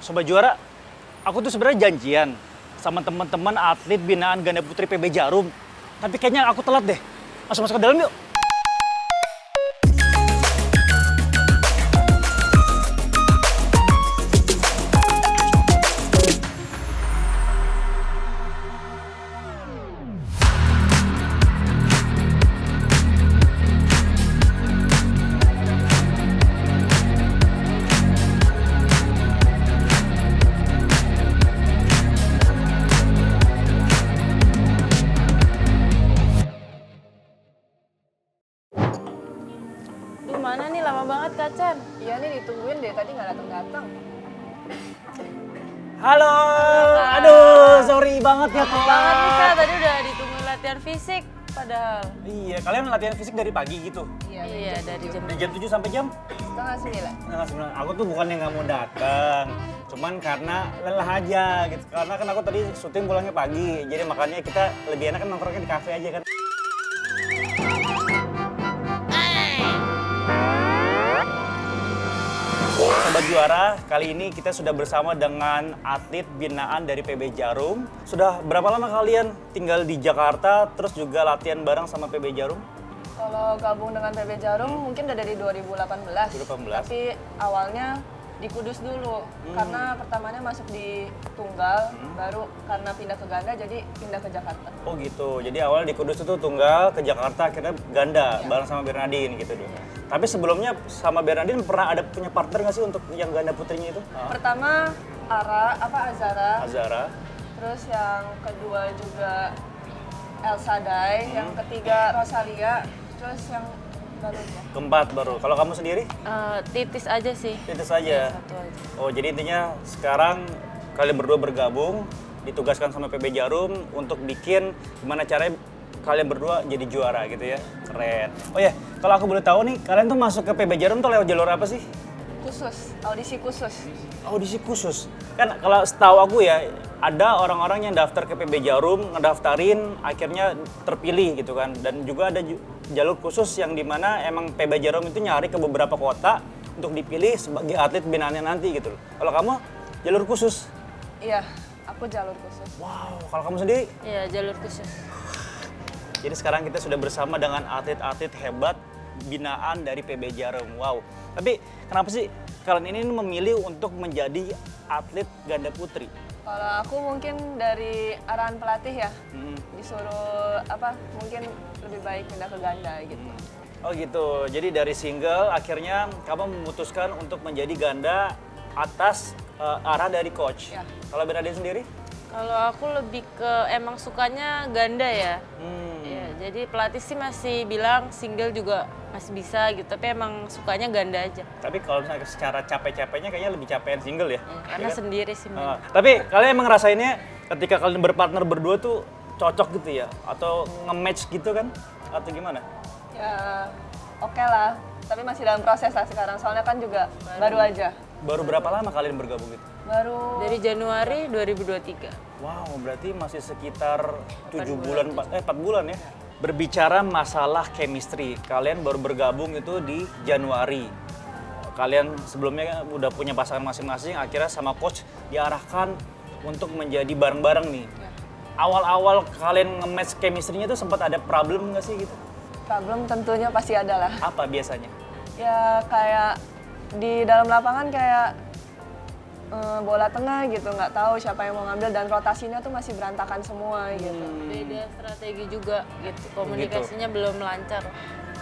Sobat Juara, aku tuh sebenarnya janjian sama teman-teman atlet binaan ganda putri PB Jarum. Tapi kayaknya aku telat deh. Masuk ke dalam yuk. Mana nih, lama banget Kak Chan. Iya nih, ditungguin deh, tadi nggak datang-datang. Halo, aduh sorry banget ya Lama banget nih Kak, tadi udah ditungguin latihan fisik padahal. Iya, kalian latihan fisik dari pagi gitu? Iya, dari jam Dari jam 7 sampai jam? Setengah 9. Setengah 9. Aku tuh bukannya nggak mau datang, cuman karena lelah aja gitu. Karena kan aku tadi syuting pulangnya pagi, jadi makanya kita lebih enak kan nongkrongnya di kafe aja kan. Sobat Juara, kali ini kita sudah bersama dengan atlet binaan dari PB Jarum. Sudah berapa lama kalian tinggal di Jakarta, terus juga latihan bareng sama PB Jarum? Kalau gabung dengan PB Jarum mungkin udah dari 2018. 2018. Tapi awalnya di Kudus dulu. Karena pertamanya masuk di tunggal, baru karena pindah ke ganda jadi pindah ke Jakarta. Oh gitu, jadi awalnya di Kudus itu tunggal, ke Jakarta akhirnya ganda bareng sama Bernardine gitu dong. Tapi sebelumnya sama Bernardine pernah ada punya partner nggak sih untuk yang ganda putrinya itu? Pertama Azara. Azara. Terus yang kedua juga Elsa Dai, yang ketiga Rosalia, terus yang baru ya. Keempat baru. Kalau kamu sendiri? Titis aja sih. Titis aja. Satu aja. Oh jadi intinya sekarang kalian berdua bergabung, ditugaskan sama PB Jarum untuk bikin gimana caranya kalian berdua jadi juara gitu ya. Keren. Oh ya, kalau aku boleh tahu nih, kalian tuh masuk ke PB Jarum tuh lewat jalur apa sih? Khusus, audisi khusus. Audisi khusus. Kan kalau setahu aku ya, ada orang-orang yang daftar ke PB Jarum, ngedaftarin, akhirnya terpilih gitu kan. Dan juga ada jalur khusus yang dimana emang PB Jarum itu nyari ke beberapa kota untuk dipilih sebagai atlet binaannya nanti gitu loh. Kalau kamu jalur khusus? Iya, aku jalur khusus. Wow, kalau kamu sendiri? Iya, jalur khusus. Jadi sekarang kita sudah bersama dengan atlet-atlet hebat binaan dari PB Jarum. Wow. Tapi kenapa sih kalian ini memilih untuk menjadi atlet ganda putri? Kalau aku mungkin dari arahan pelatih ya, disuruh mungkin lebih baik pindah ke ganda gitu. Oh gitu, jadi dari single akhirnya kamu memutuskan untuk menjadi ganda atas arah dari coach. Ya. Kalau Bernardine sendiri? Kalau aku lebih ke emang sukanya ganda ya. Ya, jadi pelatih sih masih bilang single juga masih bisa gitu, tapi emang sukanya ganda aja. Tapi kalau misalnya secara capek-capeknya kayaknya lebih capean single ya? Ya, karena Ya kan? sendiri sih. Tapi kalian emang ngerasainnya ketika kalian berpartner berdua tuh cocok gitu ya? Atau nge-match gitu kan? Atau gimana? Ya oke lah, tapi masih dalam proses lah sekarang, soalnya kan juga baru aja. Baru berapa lama kalian bergabung gitu? Baru Dari Januari 2023. Wow, berarti masih sekitar 4 bulan ya? Berbicara masalah chemistry, kalian baru bergabung itu di Januari. Kalian sebelumnya udah punya pasangan masing-masing, akhirnya sama coach diarahkan untuk menjadi bareng-bareng nih. Awal-awal kalian nge-match chemistry-nya tuh sempat ada problem nggak sih gitu? problem tentunya pasti ada lah. Apa biasanya? Ya kayak di dalam lapangan kayak bola tengah gitu, nggak tahu siapa yang mau ngambil dan rotasinya tuh masih berantakan semua gitu. Beda strategi juga gitu, komunikasinya belum lancar.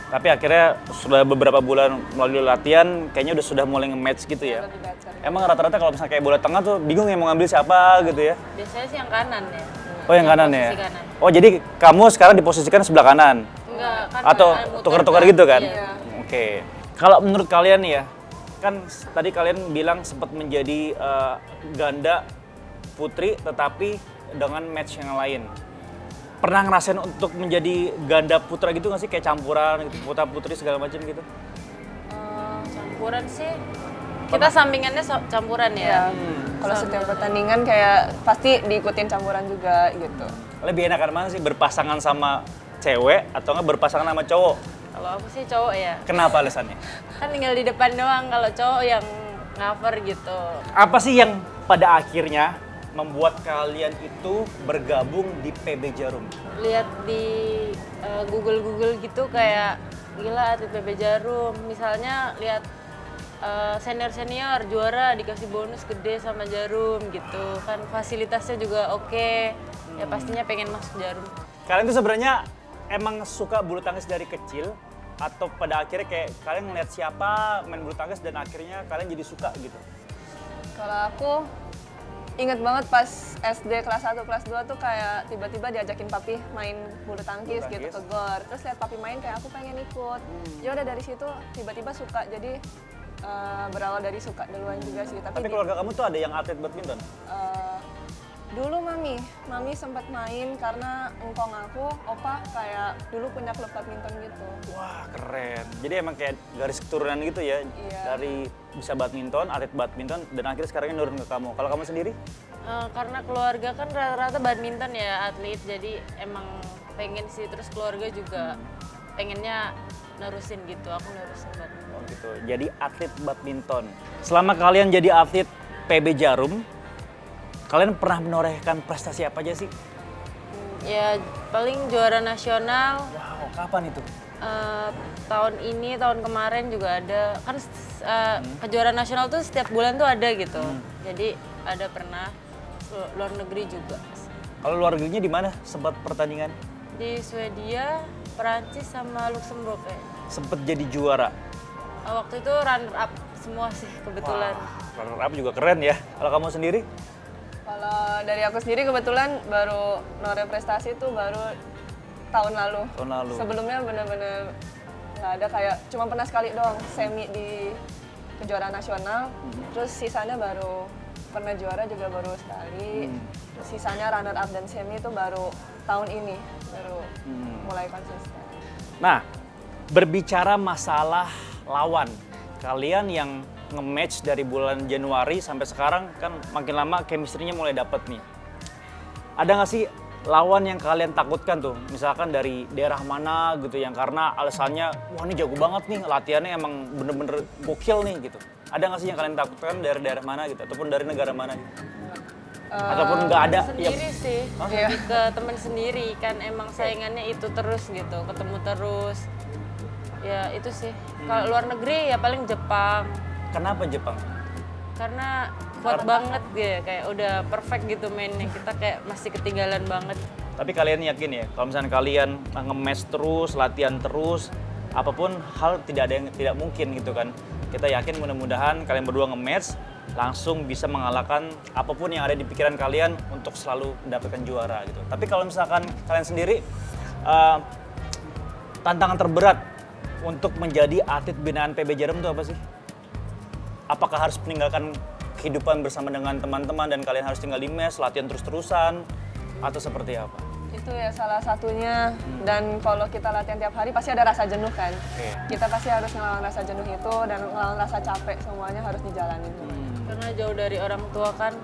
Tapi akhirnya sudah beberapa bulan melalui latihan, kayaknya sudah mulai nge-match gitu ya. Lebih better. Emang rata-rata kalau misalnya kayak bola tengah tuh bingung ya mau ngambil siapa gitu ya? Biasanya sih yang kanan ya. Oh yang kanan ya? Posisi kanan. Oh jadi kamu sekarang diposisikan sebelah kanan? Enggak, kan Atau muter tukar-tukar kan? gitu kan? Iya. Oke. Kalau menurut kalian nih ya, kan tadi kalian bilang sempat menjadi ganda putri tetapi dengan match yang lain. Pernah ngerasain untuk menjadi ganda putra gitu nggak sih? Kayak campuran gitu, putra putri segala macam gitu? Campuran sih. Kita sampingannya campuran ya. Ya, kalau setiap pertandingan kayak pasti diikutin campuran juga gitu. Lebih enakan mana sih? Berpasangan sama cewek atau nggak berpasangan sama cowok? Kalau aku sih cowok ya. Kenapa alasannya? Kan tinggal di depan doang, kalau cowok yang cover gitu. Apa sih yang pada akhirnya membuat kalian itu bergabung di PB Jarum? Lihat di Google gitu kayak gila atlet PB Jarum. Misalnya lihat senior juara dikasih bonus gede sama Jarum gitu. Kan fasilitasnya juga oke. Ya pastinya pengen masuk Jarum. Kalian tuh sebenarnya emang suka bulu tangkis dari kecil atau pada akhirnya kayak kalian ngeliat siapa main bulu tangkis dan akhirnya kalian jadi suka gitu? Kalau aku inget banget pas SD kelas 1, kelas 2 tuh kayak tiba-tiba diajakin papi main bulu tangkis gitu ke GOR. Terus lihat papi main kayak aku pengen ikut. Ya udah dari situ tiba-tiba suka. Jadi berawal dari suka duluan juga sih. Tapi keluarga kamu tuh ada yang atlet badminton? Dulu mami sempat main karena engkong aku, opa kayak dulu punya klub badminton gitu. Wah keren. Jadi emang kayak garis keturunan gitu ya? Iya. Dari bisa badminton, atlet badminton, dan akhirnya sekarang nurun ke kamu. Kalau kamu sendiri? Karena keluarga kan rata-rata badminton ya atlet, jadi emang pengen sih. Terus keluarga juga pengennya nerusin gitu, aku nerusin badminton. Oh gitu, jadi atlet badminton. Selama kalian jadi atlet PB Jarum, kalian pernah menorehkan prestasi apa aja sih? Ya paling juara nasional. Wow, kapan itu? Tahun ini, tahun kemarin juga ada. Kan kejuaraan nasional tuh setiap bulan tuh ada gitu. Jadi ada pernah luar negeri juga. Kalau luar negerinya di mana sempat pertandingan? Di Swedia, Perancis sama Luxembourg ya. Sempet jadi juara. Waktu itu runner up semua sih kebetulan. Wah, runner up juga keren ya. Kalau kamu sendiri? Kalau dari aku sendiri kebetulan baru noreh prestasi tuh baru tahun lalu. Tahun lalu. Sebelumnya bener-bener nggak ada, kayak cuma pernah sekali doang semi di kejuaraan nasional. Terus sisanya baru pernah juara juga baru sekali. Terus sisanya runner up dan semi itu baru tahun ini baru mulai konsisten. Nah, berbicara masalah lawan, kalian yang nge-match dari bulan Januari sampai sekarang kan makin lama chemistry-nya mulai dapet nih. Ada nggak sih lawan yang kalian takutkan tuh? Misalkan dari daerah mana gitu yang karena alasannya, wah ini jago banget nih, latihannya emang bener-bener gokil nih gitu. Ada nggak sih yang kalian takutkan dari daerah mana gitu? Ataupun dari negara mana gitu? Ataupun nggak ada? Sendiri sih, Iya. lebih ke temen sendiri kan emang saingannya itu terus gitu, ketemu terus. Ya itu sih. Kalau luar negeri ya paling Jepang. Kenapa Jepang? Karena kuat banget gitu, kayak udah perfect gitu mainnya. Kita kayak masih ketinggalan banget. Tapi kalian yakin ya, kalau misalnya kalian nge-match terus, latihan terus, apapun hal tidak ada yang tidak mungkin gitu kan. Kita yakin mudah-mudahan kalian berdua nge-match, langsung bisa mengalahkan apapun yang ada di pikiran kalian untuk selalu mendapatkan juara gitu. Tapi kalau misalkan kalian sendiri, tantangan terberat untuk menjadi atlet binaan PB Jarum itu apa sih? Apakah harus meninggalkan kehidupan bersama dengan teman-teman dan kalian harus tinggal di mes, latihan terus-terusan, atau seperti apa? Itu ya salah satunya. Dan kalau kita latihan tiap hari pasti ada rasa jenuh kan. Kita pasti harus ngelawan rasa jenuh itu dan ngelawan rasa capek, semuanya harus dijalanin. Karena jauh dari orang tua kan.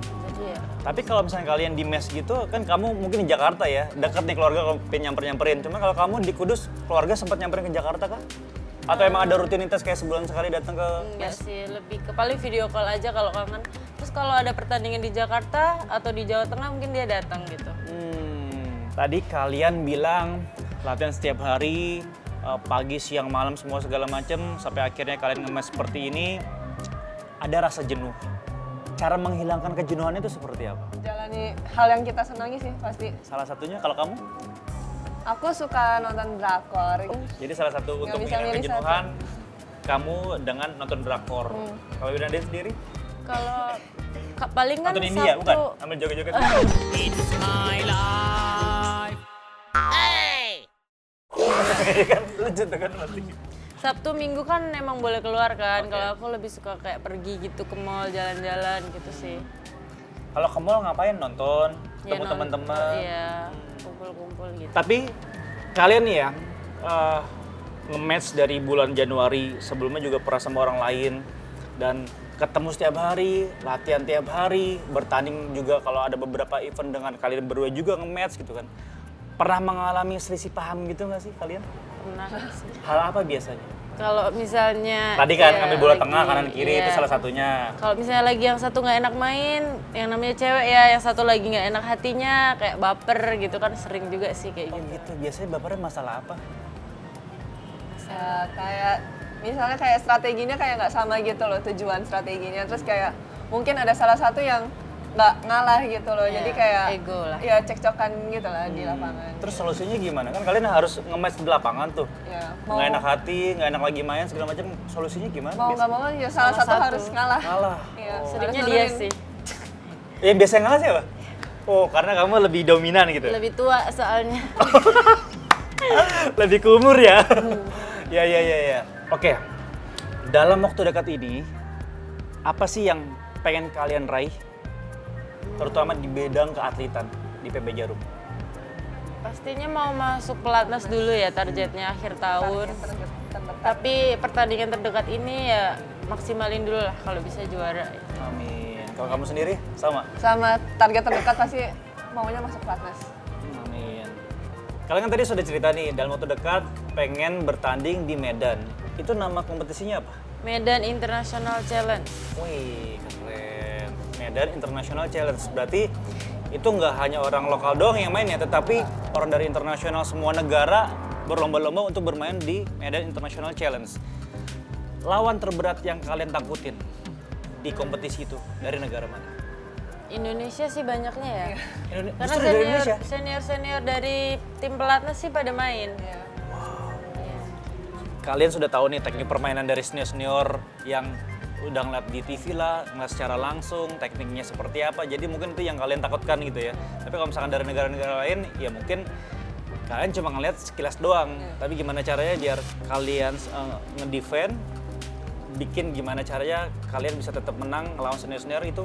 Jadi ya. Tapi kalau misalnya kalian di mes gitu, kan kamu mungkin di Jakarta ya, dekat nih keluarga kalau pengen nyamperin. Cuma kalau kamu di Kudus, keluarga sempat nyamperin ke Jakarta kah? Atau emang ada rutinitas kayak sebulan sekali datang ke Enggak sih, lebih ke paling video call aja kalau kangen. Terus kalau ada pertandingan di Jakarta atau di Jawa Tengah mungkin dia datang gitu. Tadi kalian bilang latihan setiap hari, pagi, siang, malam, semua segala macam, sampai akhirnya kalian ngemes seperti ini, ada rasa jenuh. Cara menghilangkan kejenuhan itu seperti apa? Jalani hal yang kita senangi sih pasti. Salah satunya kalau kamu? Aku suka nonton drakor. Jadi salah satu Nggak untuk bisa menghilangkan milih kejenuhan kamu dengan nonton drakor. Kalau Winandit sendiri? Kalau paling kan Nonton India bukan? Sabtu, Ambil joget-joget. Kan lucu tuh kan pasti. Sabtu Minggu kan emang boleh keluar kan. Kalau aku lebih suka kayak pergi gitu ke mall, jalan-jalan gitu sih. Kalau ke mall ngapain? Nonton, Ya, ketemu teman-teman. Iya, kumpul-kumpul gitu. Tapi kalian nih ya, nge-match dari bulan Januari, sebelumnya juga pernah sama orang lain, dan ketemu setiap hari, latihan tiap hari, bertanding juga kalau ada beberapa event dengan kalian berdua juga nge-match gitu kan. Pernah mengalami selisih paham gitu nggak sih kalian? Pernah sih. Hal apa biasanya? Kalau misalnya Tadi kan ya, ambil bola lagi- tengah, kanan, kiri, iya. itu salah satunya. Kalau misalnya lagi yang satu nggak enak main, yang namanya cewek ya, yang satu lagi nggak enak hatinya, kayak baper gitu kan sering juga sih kayak Oh gitu. gitu, biasanya bapernya masalah apa? Ya, kayak misalnya kayak strateginya kayak nggak sama gitu loh, tujuan strateginya. Terus kayak mungkin ada salah satu yang nggak ngalah gitu loh, Ya, jadi kayak ego lah. ya cekcokan gitu lah di lapangan. Terus solusinya gimana? Kan kalian harus nge-match di lapangan tuh. Ya, Nggak enak hati, nggak enak lagi main, segala macam. Solusinya gimana? mau nggak mau ya salah satu harus ngalah. Ngalah. Iya, Seringnya harus dia nurunin. sih, Yang biasanya ngalah siapa? Oh, karena kamu lebih dominan gitu. lebih tua soalnya. Lebih ke umur ya. Ya. Oke. Dalam waktu dekat ini, apa sih yang pengen kalian raih? Terutama di bidang keatletan di PB Jarum. Pastinya mau masuk pelatnas dulu ya targetnya akhir tahun. Terdekat. Tapi pertandingan terdekat ini ya maksimalin dulu lah kalau bisa juara. Amin. Kalau kamu sendiri sama? Sama target terdekat pasti maunya masuk pelatnas. Amin. Kalian kan tadi sudah cerita nih, dalam waktu dekat pengen bertanding di Medan. Itu nama kompetisinya apa? Medan International Challenge. Wih, keren. Medan International Challenge. Berarti itu nggak hanya orang lokal doang yang main ya, tetapi orang dari internasional semua negara berlomba-lomba untuk bermain di Medan International Challenge. Lawan terberat yang kalian takutin di kompetisi itu dari negara mana? Indonesia sih banyaknya ya. Karena Justru dari Indonesia? senior dari tim pelatnas sih pada main. Ya. Iya. Kalian sudah tahu nih teknik permainan dari senior-senior yang udah ngeliat di TV lah, ngeliat secara langsung tekniknya seperti apa. Jadi mungkin itu yang kalian takutkan gitu ya. Tapi kalau misalkan dari negara-negara lain, ya mungkin kalian cuma ngeliat sekilas doang. Tapi gimana caranya biar kalian ngedefend, bikin gimana caranya kalian bisa tetap menang ngelawan senior-senior itu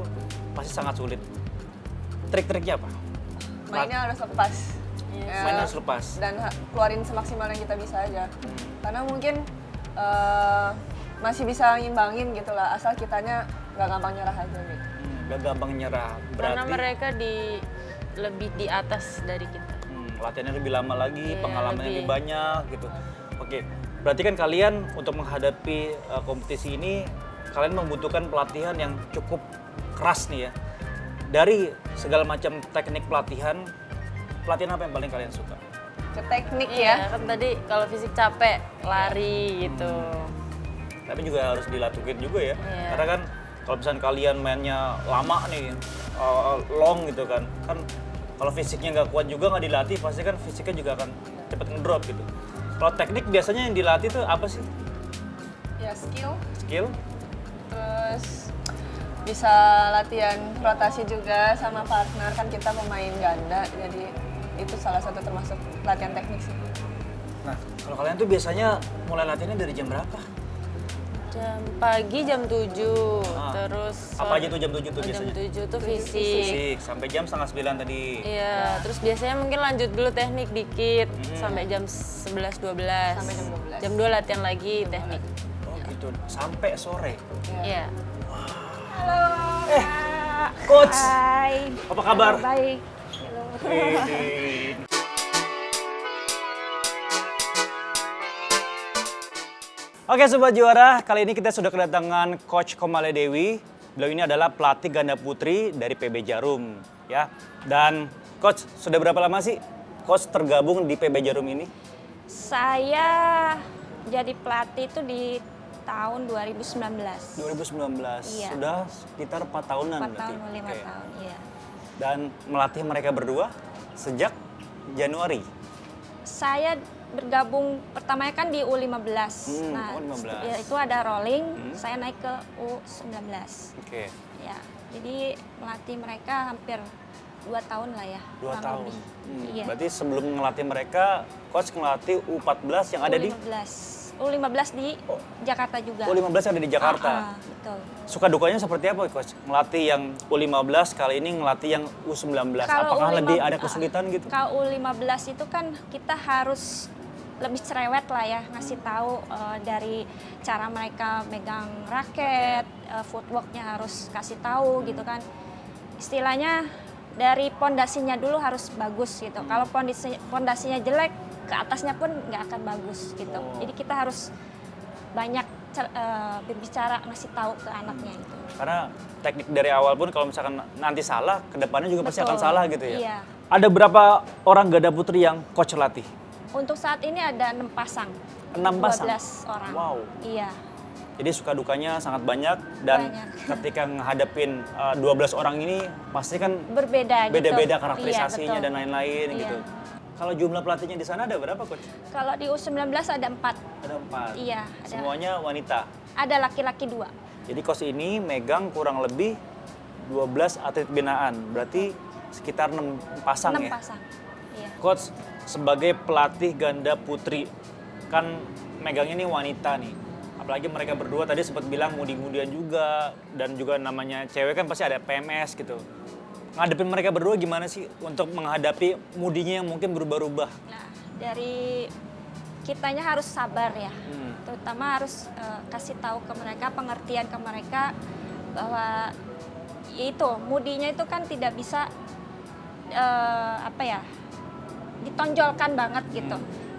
pasti sangat sulit. Trik-triknya apa? Mainnya harus lepas. Iya. Ya, Main harus lepas. dan keluarin semaksimal yang kita bisa aja. Karena mungkin masih bisa ngimbangin gitu lah, asal kitanya nggak gampang nyerah aja gitu. Gak gampang nyerah. Karena Berarti mereka lebih di atas dari kita. latihannya lebih lama lagi, Iya, pengalamannya lebih lebih. banyak gitu. Oke, berarti kan kalian untuk menghadapi kompetisi ini, kalian membutuhkan pelatihan yang cukup keras nih ya. Dari segala macam teknik pelatihan apa yang paling kalian suka? Ke teknik Iya, ya. kan tadi kalau fisik capek, lari gitu. Tapi juga harus dilatuhin juga ya. Iya. Karena kan kalau misalnya kalian mainnya lama nih, long gitu kan kalau fisiknya nggak kuat juga nggak dilatih, pasti kan fisiknya juga akan cepet ngedrop gitu. Kalau teknik biasanya yang dilatih tuh apa sih? Ya skill, Skill? terus bisa latihan rotasi juga sama partner, kan kita pemain ganda, jadi itu salah satu termasuk latihan teknik sih. Nah, kalau kalian tuh biasanya mulai latihannya dari jam berapa? Pagi jam 7, Ah. terus Apa aja tuh jam 7 tuh jam biasanya? 7 tuh fisik. Fisik, sampai jam 8:30 tadi. Iya, terus biasanya mungkin lanjut dulu teknik dikit sampai jam 11 12. Sampai jam 12. Jam 2 latihan lagi teknik. Oh gitu, sampai sore. Iya. Coach, Hai. apa kabar? Baik. Widih. Oke Sobat Juara, kali ini kita sudah kedatangan Coach Komale Dewi. Beliau ini adalah pelatih ganda putri dari PB Jarum, ya. Dan Coach, sudah berapa lama sih Coach tergabung di PB Jarum ini? Saya jadi pelatih itu di tahun 2019. 2019, Iya. sudah sekitar 4 tahunan 4 berarti. tahun, 5 Oke. tahun, iya. Dan melatih mereka berdua sejak Januari. Saya bergabung pertamanya kan di U15. Nah, U15. ya, itu ada rolling, saya naik ke U19. Oke. Ya, jadi melatih mereka hampir 2 tahun lah ya. 2 kurang tahun. lebih. Iya. Berarti sebelum ngelatih mereka, coach ngelatih U14 yang ada di U15 di Jakarta juga. U15 yang ada di Jakarta. Betul. Suka dukanya seperti apa, coach? Ngelatih yang U15 kali ini ngelatih yang U19. Apakah lebih ada kesulitan gitu? Kalau U15 itu kan kita harus lebih cerewet lah ya, ngasih tahu dari cara mereka megang raket, footworknya harus kasih tahu gitu kan. Istilahnya dari pondasinya dulu harus bagus gitu. Kalau pondasinya jelek, ke atasnya pun nggak akan bagus gitu. Jadi kita harus banyak berbicara, ngasih tahu ke anaknya itu. Karena teknik dari awal pun kalau misalkan nanti salah, kedepannya juga pasti akan Betul. salah gitu ya. Iya. Ada berapa orang ganda putri yang coach latih? Untuk saat ini ada 6 pasang. 6 pasang? 12 orang. Wow. Iya. Jadi suka dukanya sangat banyak dan Banyak. ketika menghadapin 12 orang ini pasti kan Berbeda gitu. beda-beda Iya, karakterisasinya betul. dan lain-lain Iya. gitu. Kalau jumlah pelatihnya di sana ada berapa, coach? Kalau di U19 ada 4. Ada 4. Iya, ada. Semuanya wanita. Ada laki-laki 2. Jadi coach ini megang kurang lebih 12 atlet binaan. Berarti sekitar 6 pasang 6 ya. pasang. Iya. Coach, sebagai pelatih ganda putri, kan megangnya ini wanita nih. Apalagi mereka berdua tadi sempat bilang mudi-mudian juga, dan juga namanya cewek kan pasti ada PMS gitu. Ngadepin mereka berdua gimana sih untuk menghadapi mudinya yang mungkin berubah-ubah? Nah, dari kitanya harus sabar ya. Terutama harus kasih tahu ke mereka, pengertian ke mereka bahwa itu mudinya itu kan tidak bisa ditonjolkan banget gitu.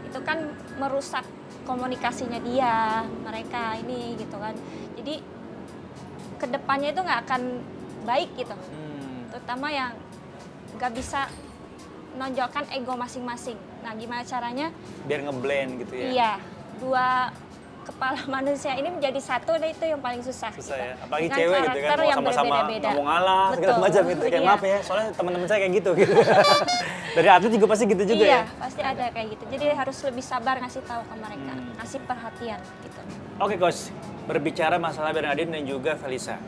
Itu kan merusak komunikasinya dia, mereka ini gitu kan. Jadi kedepannya itu nggak akan baik gitu. Terutama yang nggak bisa menonjolkan ego masing-masing. Nah, gimana caranya? Biar ngeblend gitu ya. Iya, 2 kepala manusia ini menjadi satu, dan itu yang paling susah. Susah gitu. ya. Apalagi Dengan cewek gitu kan, karakter mau yang sama-sama berbeda-beda. nggak mau ngalah, segala Betul. macam gitu. Kayak Iya. maaf ya, soalnya teman-teman saya kayak gitu. Dari atlet juga pasti gitu juga Iya, ya. pasti ada kayak gitu. Jadi harus lebih sabar ngasih tahu ke mereka, ngasih perhatian gitu. Oke coach, berbicara masalah Bernardine dan juga Felisa.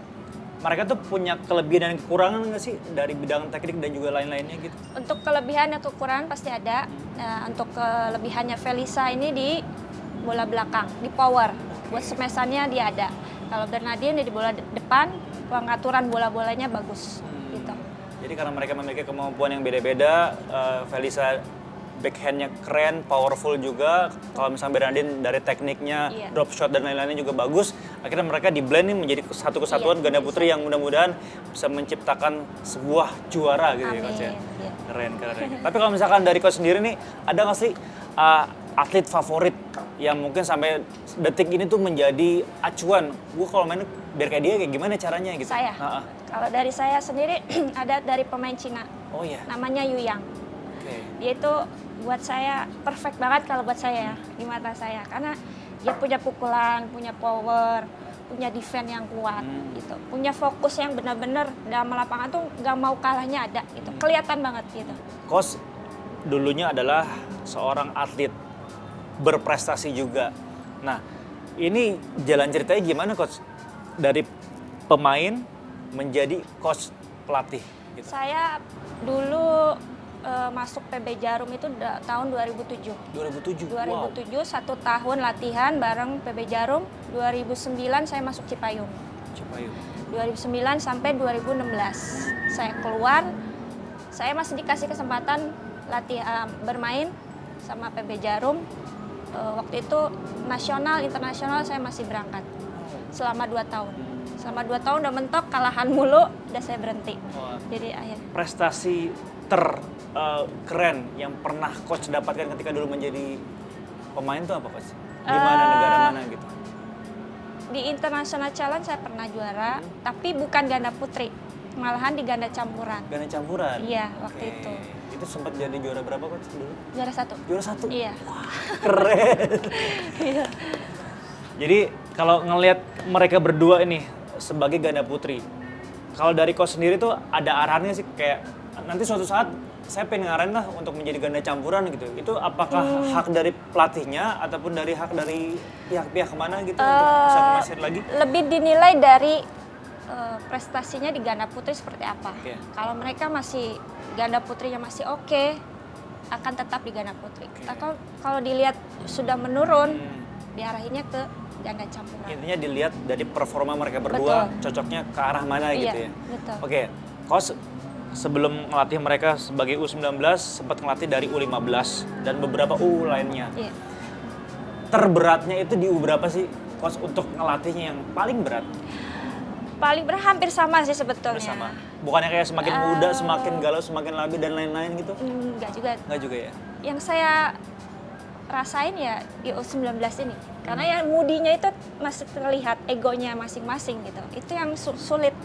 Mereka tuh punya kelebihan dan kekurangan nggak sih dari bidang teknik dan juga lain-lainnya gitu? Untuk kelebihan dan kekurangan pasti ada. Nah, untuk kelebihannya Felisa ini di bola belakang, di power. Buat smash-annya dia ada. Kalau Bernardine di bola depan, pengaturan bola-bolanya bagus gitu. Jadi karena mereka memiliki kemampuan yang beda-beda, Felisa backhandnya keren, powerful juga. Kalau misalnya Bernardine dari tekniknya, Iya. drop shot dan lain-lainnya juga bagus. Akhirnya mereka di blend nih menjadi satu kesatuan Iya, ganda putri yang mudah-mudahan bisa menciptakan sebuah juara gitu ya coach ya. Amin, iya. Keren. Tapi kalau misalkan dari coach sendiri nih, ada nggak sih atlet favorit yang mungkin sampai detik ini tuh menjadi acuan? Gue kalau main biar kayak dia kayak gimana caranya gitu? Saya, kalau dari saya sendiri ada dari pemain Cina, Oh iya. namanya Yu Yang. Oke. Dia itu buat saya perfect banget kalau buat saya di mata saya, karena dia punya pukulan, punya power, punya defense yang kuat gitu, punya fokus yang benar-benar dalam lapangan tuh nggak mau kalahnya ada gitu, kelihatan banget gitu. Coach dulunya adalah seorang atlet berprestasi juga. Nah, ini jalan ceritanya gimana coach? Dari pemain menjadi coach pelatih gitu. Saya dulu masuk PB Jarum itu tahun 2007. 2007. 2007 1 tahun latihan bareng PB Jarum. 2009 saya masuk Cipayung. Cipayung. 2009 sampai 2016 saya keluar. Saya masih dikasih kesempatan latihan bermain sama PB Jarum. Waktu itu nasional, internasional saya masih berangkat selama 2 tahun. Selama 2 tahun udah mentok, kalahan mulu, udah saya berhenti. Wah. Jadi akhirnya Prestasi keren yang pernah coach dapatkan ketika dulu menjadi pemain tuh apa coach? Di mana negara mana gitu? di International Challenge saya pernah juara, tapi bukan ganda putri, malahan di ganda campuran. Ganda campuran? Iya, waktu Oke. itu. Itu sempat jadi juara berapa coach dulu? Juara 1. Juara 1? Iya. Keren. Iya. Jadi kalau ngelihat mereka berdua ini sebagai ganda putri, kalau dari coach sendiri tuh ada arahannya sih kayak nanti suatu saat saya pengen ngarahin lah untuk menjadi ganda campuran gitu. Itu apakah hak dari pelatihnya ataupun dari hak dari pihak-pihak kemana gitu untuk bisa ngasih lagi? Lebih dinilai dari prestasinya di ganda putri seperti apa. Oke. Kalau mereka masih ganda putrinya masih oke, akan tetap di ganda putri. Kalau dilihat sudah menurun, diarahinnya ke ganda campuran. Intinya dilihat dari performa mereka berdua, cocoknya ke arah mana Iya, gitu ya. betul. Oke, Coach sebelum ngelatih mereka sebagai U19 sempat ngelatih dari U15 dan beberapa U lainnya. Iya. Terberatnya itu di U berapa sih Coach untuk ngelatihnya yang paling berat? Paling berat hampir sama sih sebetulnya. Sama. Bukannya kayak semakin muda, semakin galau, semakin labil dan lain-lain gitu? Enggak juga. Enggak juga ya? Yang saya rasain ya di U19 ini. Karena yang mudinya itu masih terlihat egonya masing-masing gitu. Itu yang sulit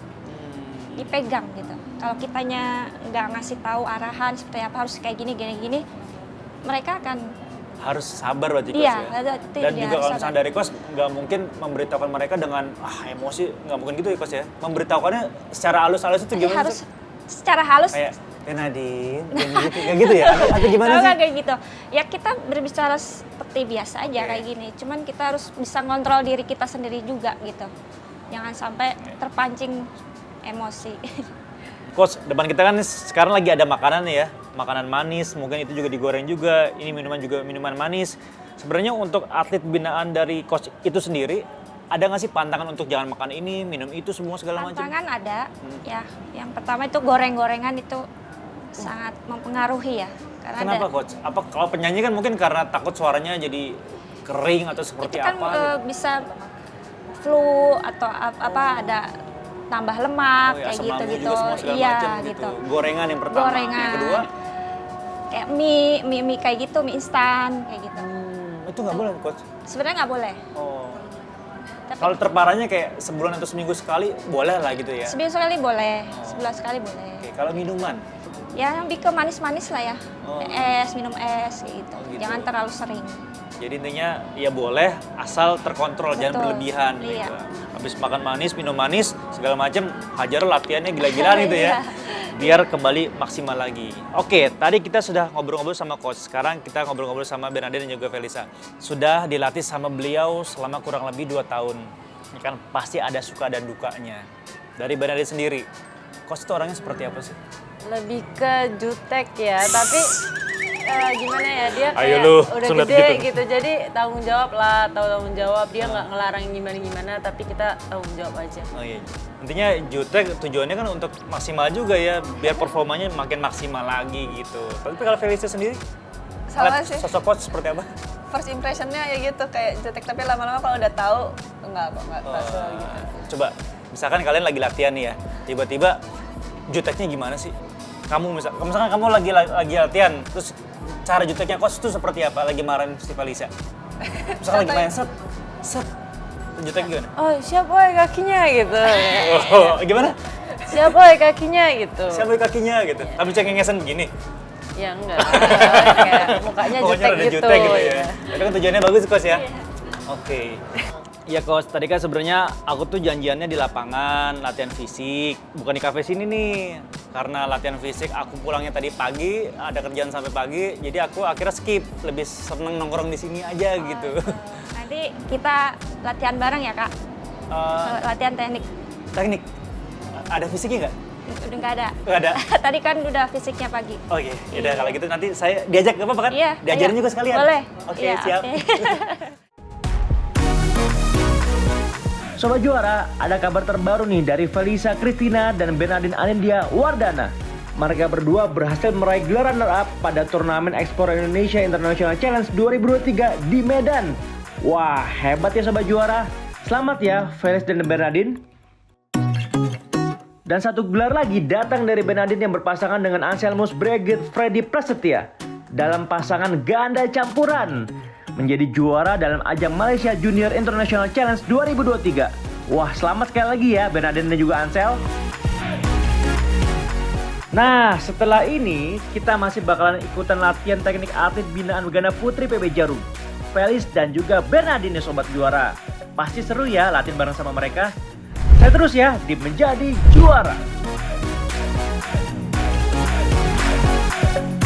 dipegang gitu. Kalau kitanya nggak ngasih tahu arahan seperti apa harus kayak gini, mereka akan Harus sabar berarti Coach Iya, ya? itu Dan dia juga harus kalau misalnya sabar. dari Coach nggak mungkin memberitahukan mereka dengan emosi, nggak mungkin gitu ya Coach ya? Memberitahukannya secara halus-halus itu gimana harus sih? secara halus. Kayak Nadine, kayak gitu ya? Atau gimana Kalau sih? nggak kayak gitu, ya kita berbicara seperti biasa aja kayak gini. Cuman kita harus bisa ngontrol diri kita sendiri juga gitu. Jangan sampai terpancing emosi. Coach, depan kita kan sekarang lagi ada makanan nih ya, makanan manis, mungkin itu juga digoreng juga, ini minuman juga minuman manis. Sebenarnya untuk atlet binaan dari Coach itu sendiri, ada nggak sih pantangan untuk jangan makan ini, minum itu, semua segala macam? Tantangan ada, ya. Yang pertama itu goreng-gorengan itu sangat mempengaruhi ya. Karena Kenapa Coach? Apa kalau penyanyi kan mungkin karena takut suaranya jadi kering atau seperti itu kan apa? Gitu? bisa flu atau apa ada tambah lemak Oh ya, kayak asam lambung gitu-gitu. juga semua segala Iya macam gitu. Gorengan yang pertama, Gorengan. yang kedua? Kayak mie kayak gitu, mie instan kayak gitu. Itu nggak boleh Coach? Sebenarnya nggak boleh. Oh. Tapi Kalau terparahnya kayak sebulan atau seminggu sekali boleh lah gitu ya? sebulan sekali boleh, sebulan sekali boleh. Oke, kalau minuman? Ya lebih ke manis-manis lah ya. Oh. Es, minum es kayak gitu. Oh, gitu. Jangan terlalu sering. Jadi intinya ya boleh asal terkontrol, jangan Betul. berlebihan Iya. gitu. Habis makan manis, minum manis, segala macam, hajar latihannya gila-gilaan gitu ya. Iya. Biar kembali maksimal lagi. Oke, tadi kita sudah ngobrol-ngobrol sama coach. Sekarang kita ngobrol-ngobrol sama Bernadine dan juga Felisa. Sudah dilatih sama beliau selama kurang lebih 2 tahun. Ini kan pasti ada suka dan dukanya. Dari Bernadine sendiri, coach itu orangnya seperti apa sih? Lebih ke jutek ya, tapi gimana ya, dia Ayo kayak lu, udah sunat gede gitu. gitu. Jadi tanggung jawab lah, tahu tanggung jawab. Dia nggak ngelarang gimana-gimana, tapi kita tanggung jawab aja. Oh iya. Intinya jutek tujuannya kan untuk maksimal juga ya, biar performanya makin maksimal lagi gitu. Tapi kalau Felisa sendiri, Sama lihat sih. sosok coach seperti apa? First impressionnya ya gitu, kayak jutek, tapi lama-lama kalau udah tahu, enggak kok, enggak gitu. Coba, misalkan kalian lagi latihan nih ya, tiba-tiba juteknya gimana sih? Misalkan kamu lagi latihan, terus cara juteknya coach itu seperti apa? Lagi marahin si Felisa. Misalkan lagi main set, jutek gimana? Oh, siap woy kakinya gitu. Oh, gimana? Siap woy kakinya gitu. Siapa kakinya gitu? Tapi cengengesan begini. Ya enggak, kayak mukanya Pokoknya jutek rada gitu. jutek gitu ya. ya. Tapi kan tujuannya bagus coach ya? Oke. Iya coach, tadi kan sebenarnya aku tuh janjiannya di lapangan, latihan fisik. Bukan di kafe sini nih. Karena latihan fisik aku pulangnya tadi pagi, ada kerjaan sampai pagi. Jadi aku akhirnya skip, lebih seneng nongkrong di sini aja gitu. Nanti kita latihan bareng ya kak, latihan teknik. Teknik, ada fisiknya nggak? Udah nggak ada. Nggak ada? Tadi kan udah fisiknya pagi. Oke, yaudah kalau gitu nanti saya diajak ke apa kan? Iya. Diajarin ayo. juga sekalian? Boleh. Oke, Iya, siap. oke. Sobat Juara, ada kabar terbaru nih dari Felisa Christina dan Bernadine Anindya Wardana. Mereka berdua berhasil meraih gelar runner-up pada turnamen Explore Indonesia International Challenge 2023 di Medan. Wah, hebat ya Sobat Juara. Selamat ya Felis dan Bernadine. Dan satu gelar lagi datang dari Bernadine yang berpasangan dengan Anselmus Breget Freddy Prasetya dalam pasangan ganda campuran, menjadi juara dalam ajang Malaysia Junior International Challenge 2023. Wah, selamat sekali lagi ya Bernadine dan juga Ansel. Nah, setelah ini kita masih bakalan ikutan latihan teknik atlet binaan ganda putri PB Jarum, Felis dan juga Bernadine ya Sobat Juara. Pasti seru ya latihan bareng sama mereka. Saya terus ya di Menjadi Juara. Jakarta.